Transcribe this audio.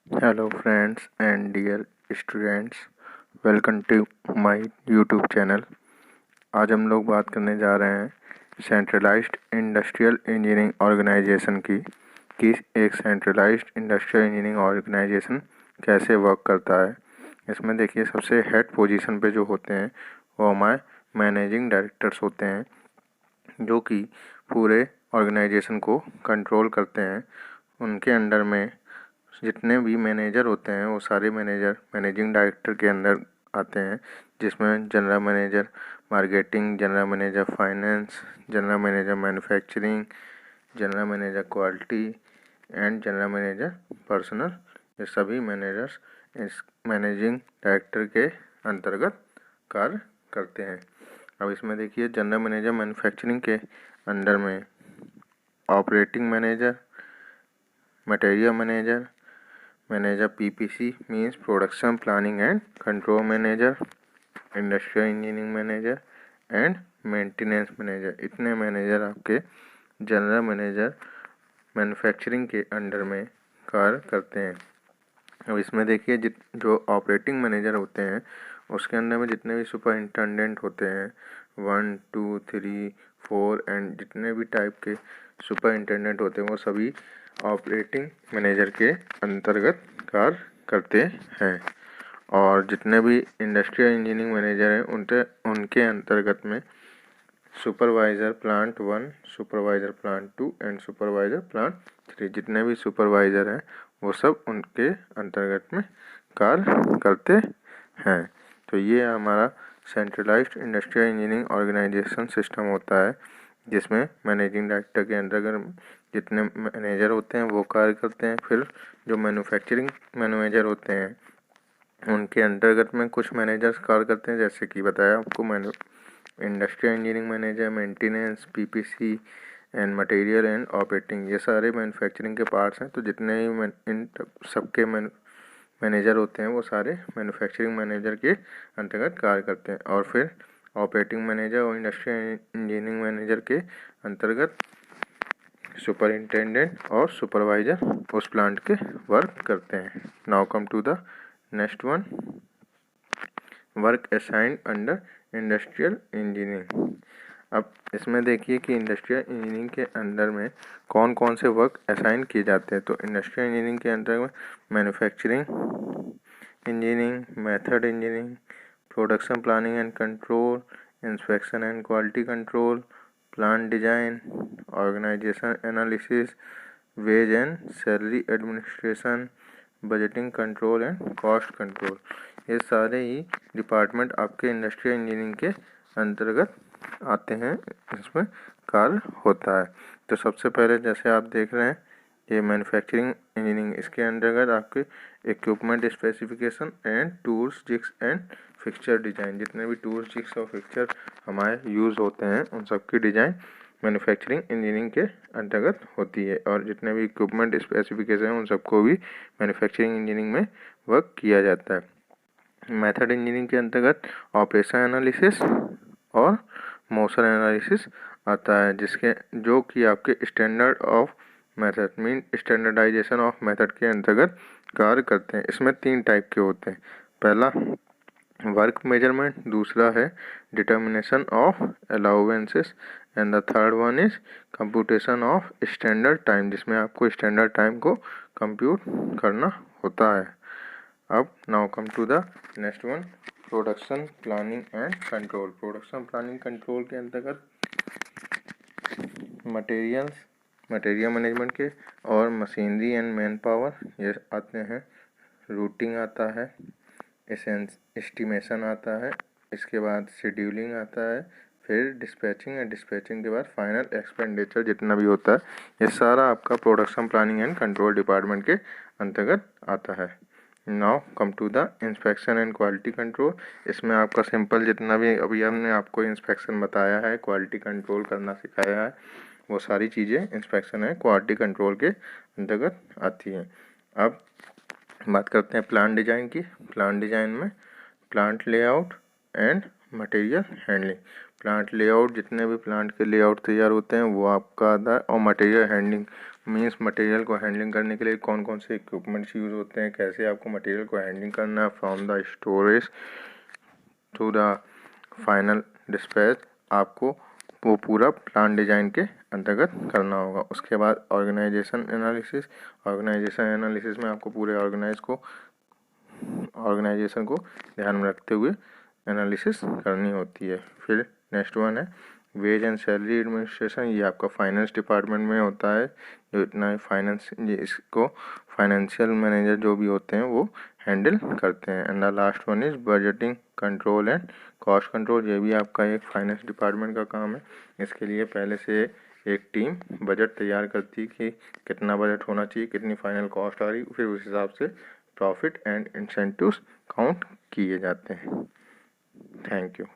Hello friends and dear students, welcome to my YouTube channel. आज हम लोग बात करने जा रहे हैं सेंट्रलाइज्ड इंडस्ट्रियल इंजीनियरिंग ऑर्गेनाइजेशन की कि एक सेंट्रलाइज्ड इंडस्ट्रियल इंजीनियरिंग ऑर्गेनाइजेशन कैसे वर्क करता है। इसमें देखिए, सबसे हेड पोजीशन पे जो होते हैं वो हमारे मैनेजिंग डायरेक्टर्स होते हैं, जो कि पूरे ऑर्गेनाइजेशन को कंट्रोल करते हैं। उनके अंडर में जितने भी मैनेजर होते हैं वो सारे मैनेजर मैनेजिंग डायरेक्टर के अंदर आते हैं, जिसमें general manager marketing, general manager finance, general manager manufacturing, general manager quality and general manager personnel, ये सभी मैनेजर्स इस मैनेजिंग डायरेक्टर के अंतर्गत कार्य करते हैं। अब इसमें देखिए, जनरल मैनेजर मैन्युफैक्चरिंग के अंडर में operating manager, material manager, manager PPC means production planning and control manager, industrial engineering manager and maintenance manager, इतने मैनेजर आपके जनरल मैनेजर मैन्युफैक्चरिंग के अंडर में कार्य करते हैं। अब इसमें देखिए, जो ऑपरेटिंग मैनेजर होते हैं उसके अंदर में जितने भी सुपरिंटेंडेंट होते हैं 1, 2, 3, 4 एंड जितने भी टाइप के सुपरिंटेंडेंट होते हैं वो सभी ऑपरेटिंग मैनेजर के अंतर्गत कार्य करते हैं। और जितने भी इंडस्ट्रियल इंजीनियरिंग मैनेजर हैं उनके अंतर्गत में supervisor plant 1, supervisor plant 2 and supervisor plant 3, जितने भी सुपरवाइज़र हैं वो सब उनके अंतर्गत में कार्य करते हैं। तो ये हमारा centralised industrial engineering organisation system होता है, जिसमें मैनेजिंग डायरेक्टर के अंतर्गत जितने मैनेजर होते हैं वो कार्य करते हैं। फिर जो मैन्युफैक्चरिंग मैनेजर होते हैं उनके अंतर्गत में कुछ मैनेजर्स कार्य करते हैं, जैसे कि बताया आपको industrial engineering manager, maintenance, PPC and material and operating, ये सारे मैन्युफैक्चरिंग के पार्ट्स हैं। तो जितने ही इन सबके मैनेजर होते हैं वो सारे मैन्युफैक्चरिंग मैनेजर के अंतर्गत कार्य करते हैं। और फिर ऑपरेटिंग मैनेजर और इंडस्ट्रियल इंजीनियरिंग मैनेजर के अंतर्गत सुपरिंटेंडेंट और सुपरवाइजर उस प्लांट के वर्क करते हैं। Now come to the next one, work assigned under industrial engineering. अब इसमें देखिए कि इंडस्ट्रियल इंजीनियरिंग के अंदर में कौन कौन से वर्क असाइन किए जाते हैं। तो इंडस्ट्रियल इंजीनियरिंग के अंदर में manufacturing engineering, method engineering, production planning and control, inspection and quality control, plan design, organisation analysis, wage and salary administration, budgeting control and cost control, ये सारे ही डिपार्टमेंट आपके इंडस्ट्रियल इंजीनियरिंग के अंतर्गत आते हैं, इसमें कार्य होता है। तो सबसे पहले जैसे आप देख रहे हैं ये मैन्युफैक्चरिंग इंजीनियरिंग, इसके अंतर्गत आपके equipment specification and tools, jigs and fixture design, जितने भी टूल्स, जिग्स और फिक्सचर हमारे यूज़ होते हैं उन सब की डिजाइन मैन्युफैक्चरिंग इंजीनियरिंग के अंतर्गत होती है। और जितने भी इक्विपमेंट स्पेसिफिकेशन हैं उन सबको भी मैन्युफैक्चरिंग इंजीनियरिंग में वर्क किया जाता है। मेथड इंजीनियरिंग के अंतर्गत ऑपरेशन एनालिसिस और मोशन एनालिसिस आता है, जिसके जो कि आपके standard of method mean standardisation of method के अंतर्गत कार्य करते हैं। इसमें 3 टाइप के होते हैं। पहला वर्क मेजरमेंट, दूसरा है determination of allowances and the third one is computation of standard time, जिसमें आपको स्टैंडर्ड टाइम को कंप्यूट करना होता है। अब now come to the next one, production planning and control. Production planning control के अंतर्गत मटेरियल मैनेजमेंट के और मशीनरी एंड मैन पावर ये आते हैं। रूटिंग आता है, एस्टिमेशन आता है, इसके बाद शेड्यूलिंग आता है, फिर डिस्पैचिंग एंड डिस्पैचिंग के बाद फाइनल एक्सपेंडिचर जितना भी होता है, ये सारा आपका production planning and control department के अंतर्गत आता है। Now come to the inspection and quality control. इसमें आपका सिंपल जितना भी अभी हमने आपको इंस्पेक्शन बताया है, क्वालिटी कंट्रोल करना सिखाया है, वो सारी चीज़ें इंस्पेक्शन एंड क्वालिटी कंट्रोल के अंतर्गत आती हैं। अब बात करते हैं प्लांट डिजाइन की। प्लांट डिजाइन में plant layout and material handling. Plant layout, जितने भी प्लांट के लेआउट तैयार होते हैं वो आपका आता है, और मटेरियल हैंडलिंग मीन्स मटेरियल को हैंडलिंग करने के लिए कौन कौन से इक्विपमेंट्स यूज़ होते हैं, कैसे आपको मटेरियल को हैंडलिंग करना है from the storage to the final dispatch, आपको वो पूरा प्लान डिजाइन के अंतर्गत करना होगा। उसके बाद ऑर्गेनाइजेशन एनालिसिस में आपको पूरे ऑर्गेनाइजेशन को ध्यान में रखते हुए एनालिसिस करनी होती है। फिर नेक्स्ट वन है वेज एंड सैलरी एडमिनिस्ट्रेशन, ये आपका फाइनेंस डिपार्टमेंट में होता है। जो इतना फाइनेंस, इसको फाइनेंशियल मैनेजर जो भी होते हैं वो हैंडल करते हैं। And the last one is budgeting control and cost control, ये भी आपका एक फाइनेंस डिपार्टमेंट का काम है। इसके लिए पहले से एक टीम बजट तैयार करती है कि कितना बजट होना चाहिए, कितनी फाइनल कॉस्ट आ रही, फिर उस हिसाब से प्रॉफिट एंड इंसेंटिव्स काउंट किए जाते हैं। Thank you.